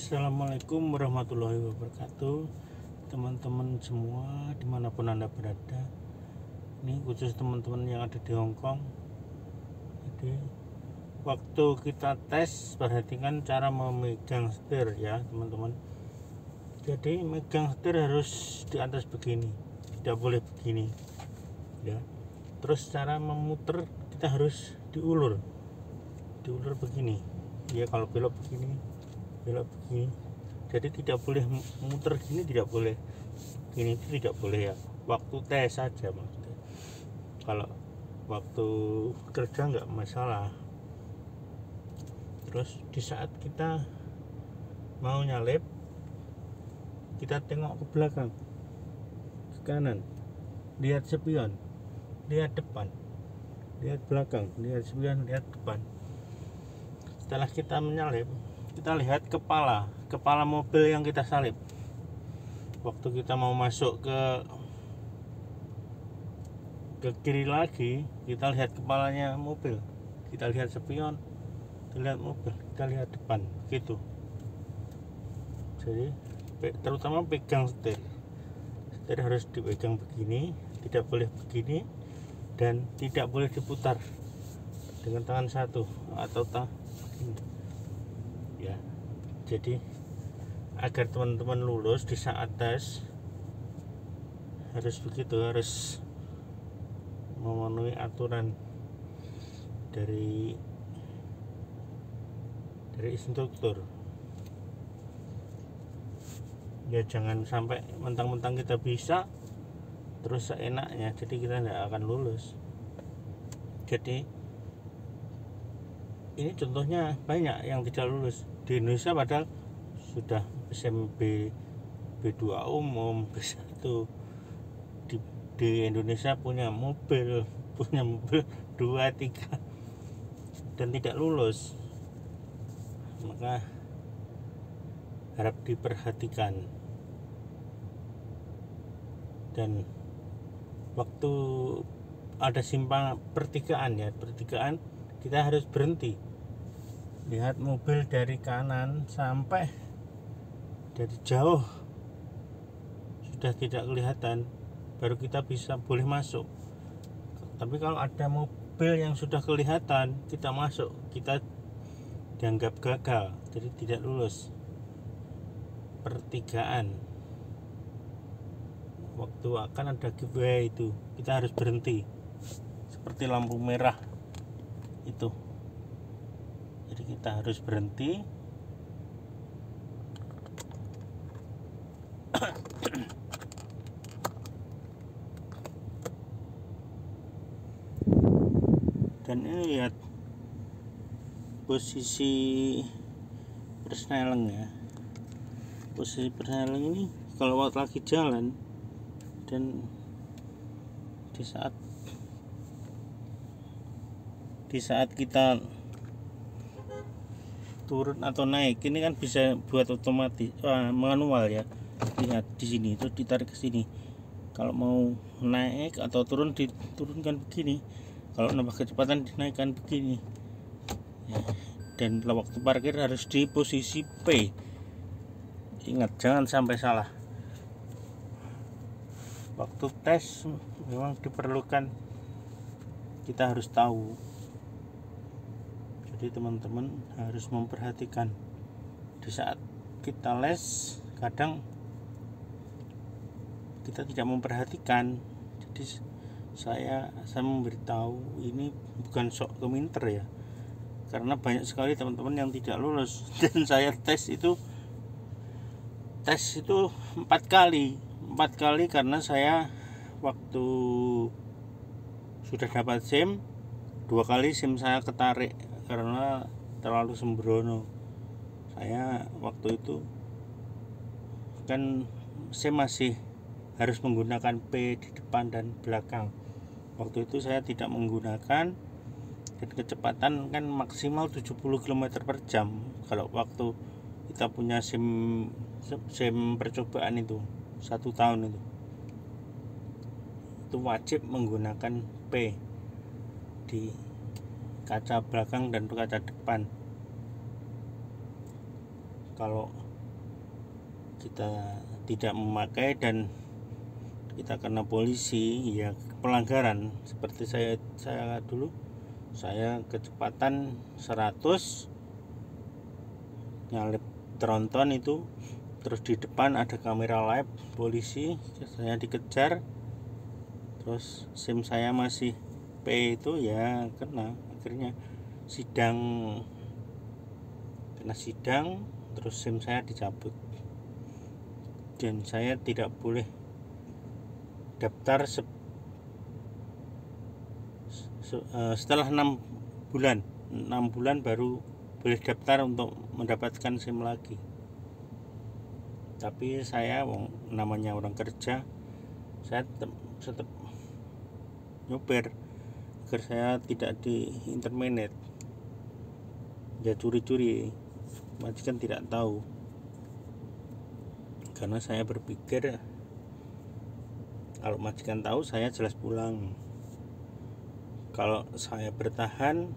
Assalamualaikum warahmatullahi wabarakatuh, teman-teman semua dimanapun anda berada. Ini khusus teman-teman yang ada di Hongkong. Jadi waktu kita tes, perhatikan cara memegang setir ya teman-teman. Jadi megang setir harus di atas begini, tidak boleh begini ya. Terus cara memutar kita harus diulur begini ya. Kalau belok begini, belok begini. Jadi tidak boleh muter gini, tidak boleh gini, itu tidak boleh ya. Waktu tes saja maksudnya. Kalau waktu kerja nggak masalah. Terus di saat kita mau nyalip, kita tengok ke belakang, ke kanan, lihat spion, lihat depan, lihat belakang, lihat spion, lihat depan. Setelah kita menyalip, kita lihat kepala mobil yang kita salip. Waktu kita mau masuk ke kiri lagi, kita lihat kepalanya mobil, kita lihat spion, kita lihat mobil, kita lihat depan gitu. Jadi terutama pegang setir harus dipegang begini, tidak boleh begini, dan tidak boleh diputar dengan tangan satu atau ya. Jadi agar teman-teman lulus di saat tes harus begitu, harus memenuhi aturan dari instruktur ya. Jangan sampai mentang-mentang kita bisa terus seenaknya, jadi kita tidak akan lulus. Jadi ini contohnya banyak yang tidak lulus di Indonesia, padahal sudah SMP B2 umum, B1 di Indonesia punya mobil 2, 3 dan tidak lulus. Maka harap diperhatikan. Dan waktu ada simpang pertigaan kita harus berhenti, lihat mobil dari kanan sampai dari jauh sudah tidak kelihatan, baru kita boleh masuk. Tapi kalau ada mobil yang sudah kelihatan kita masuk, kita dianggap gagal, jadi tidak lulus. Pertigaan waktu akan ada giveaway itu kita harus berhenti seperti lampu merah itu. Jadi kita harus berhenti dan ini lihat posisi persneling ya. Posisi persneling ini kalau waktu lagi jalan dan di saat kita turun atau naik, ini kan bisa buat otomatis manual ya. Lihat di sini itu ditarik ke sini. Kalau mau naik atau turun diturunkan begini. Kalau nambah kecepatan dinaikkan begini ya. Dan waktu parkir harus di posisi P. Ingat, jangan sampai salah. Waktu tes memang diperlukan, kita harus tahu. Jadi teman-teman harus memperhatikan. Di saat kita les, kadang kita tidak memperhatikan. Jadi saya memberitahu ini bukan sok keminter ya, karena banyak sekali teman-teman yang tidak lulus. Dan saya tes itu 4 kali karena saya waktu sudah dapat SIM 2 kali, SIM saya ketarik karena terlalu sembrono. Saya waktu itu kan SIM masih harus menggunakan P di depan dan belakang. Waktu itu saya tidak menggunakan, dan kecepatan kan maksimal 70 km per jam. Kalau waktu kita punya SIM percobaan itu 1 tahun itu wajib menggunakan P di kaca belakang dan kaca depan. Kalau kita tidak memakai dan kita kena polisi, ya pelanggaran. Seperti saya dulu, saya kecepatan 100 nyalip tronton itu, terus di depan ada kamera live polisi, saya dikejar, terus SIM saya masih P itu, ya kena. Akhirnya kena sidang, terus SIM saya dicabut dan saya tidak boleh daftar setelah 6 bulan baru boleh daftar untuk mendapatkan SIM lagi. Tapi saya namanya orang kerja, saya tetap nyopir agar saya tidak di interminate, ya curi-curi, majikan tidak tahu. Karena saya berpikir kalau majikan tahu saya jelas pulang. Kalau saya bertahan,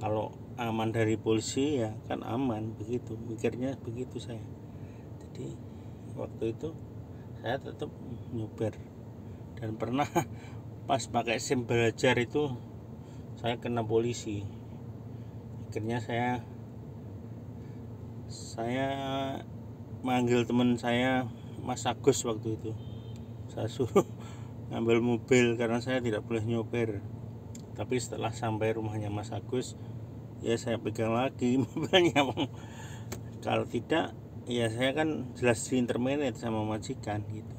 kalau aman dari polisi ya kan aman, begitu mikirnya, begitu saya. Jadi waktu itu saya tetap nyopir, dan pernah pas pakai SIM belajar itu saya kena polisi. Akhirnya saya manggil teman saya, Mas Agus, waktu itu saya suruh ngambil mobil karena saya tidak boleh nyopir. Tapi setelah sampai rumahnya Mas Agus, ya saya pegang lagi mobilnya. Kalau tidak, ya saya kan jelas di interminate sama majikan gitu.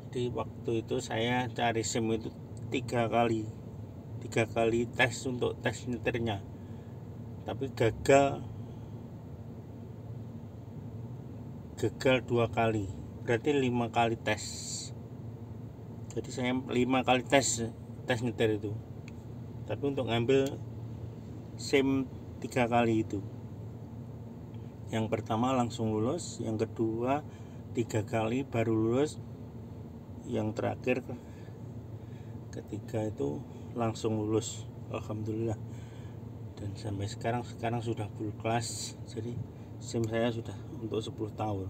Jadi waktu itu saya cari SIM itu 3 kali tes untuk tes nyetirnya, tapi gagal 2 kali, berarti 5 kali tes. Jadi saya 5 kali tes nyetir itu, tapi untuk ngambil SIM 3 kali itu. Yang pertama langsung lulus, yang kedua 3 kali baru lulus, yang terakhir ketiga itu langsung lulus, alhamdulillah. Dan sampai sekarang sudah full class, jadi SIM saya sudah untuk 10 tahun.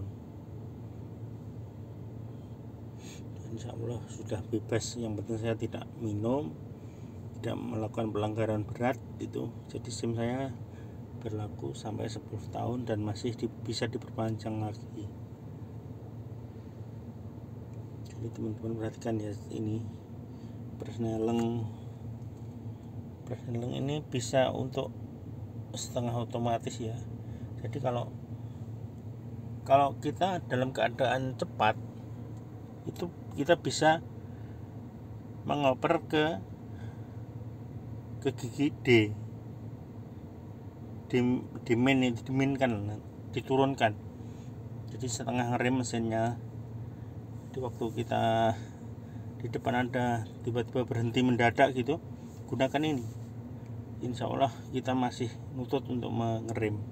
Dan insya Allah sudah bebas. Yang penting saya tidak minum, tidak melakukan pelanggaran berat itu. Jadi SIM saya berlaku sampai 10 tahun dan masih bisa diperpanjang lagi. Jadi teman-teman perhatikan ya, ini persneleng ini bisa untuk setengah otomatis ya. Jadi kalau kita dalam keadaan cepat itu kita bisa mengoper ke gigi diturunkan. Jadi setengah rem mesinnya. Di waktu kita di depan ada tiba-tiba berhenti mendadak gitu, gunakan ini, insya Allah kita masih nutut untuk mengerem.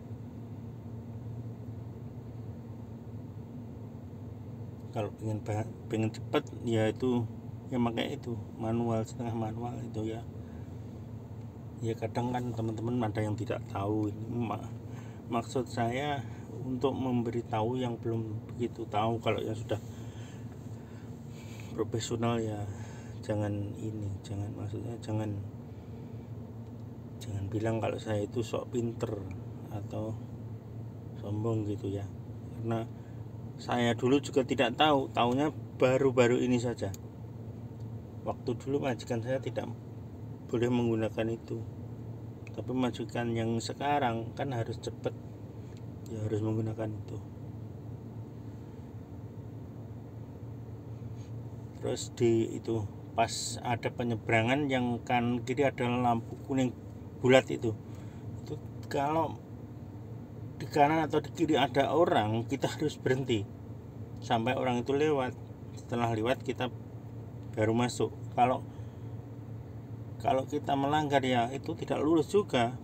Kalau pengen cepat ya itu ya pakai itu manual, setengah manual itu ya. Ya kadang kan teman-teman ada yang tidak tahu. Ini maksud saya untuk memberitahu yang belum begitu tahu. Kalau yang sudah profesional ya jangan bilang kalau saya itu sok pinter atau sombong gitu ya. Karena saya dulu juga tidak tahu, taunya baru-baru ini saja. Waktu dulu majikan saya tidak boleh menggunakan itu, tapi majikan yang sekarang kan harus cepat, ya harus menggunakan itu. Terus itu pas ada penyeberangan yang kanan kiri ada lampu kuning bulat itu kalau di kanan atau di kiri ada orang, kita harus berhenti sampai orang itu lewat. Setelah lewat kita baru masuk. Kalau kita melanggar ya itu tidak lulus juga.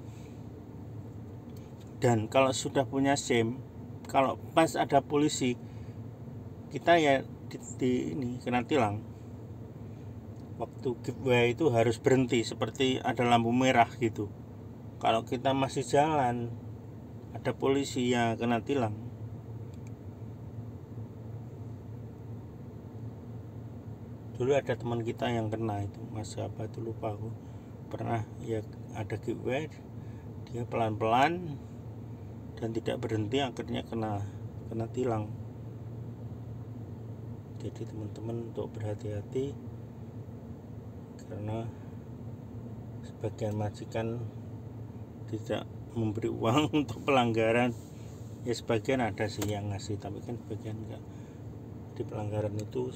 Dan kalau sudah punya SIM, kalau pas ada polisi, kita ya ini kena tilang. Waktu giveaway itu harus berhenti, seperti ada lampu merah gitu. Kalau kita masih jalan, ada polisi ya kena tilang. Dulu ada teman kita yang kena itu, mas siapa itu lupa aku, pernah ya ada giveaway, dia pelan-pelan dan tidak berhenti, akhirnya kena tilang. Jadi teman-teman untuk berhati-hati, karena sebagian majikan tidak memberi uang untuk pelanggaran. Ya sebagian ada sih yang ngasih, tapi kan sebagian enggak. Di pelanggaran itu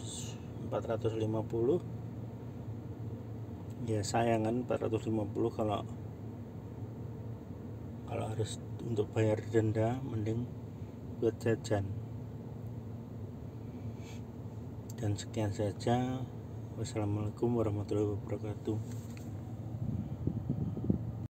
450, ya sayangan 450. Kalau harus untuk bayar denda, mending buat jajan. Dan sekian saja. Wassalamualaikum warahmatullahi wabarakatuh.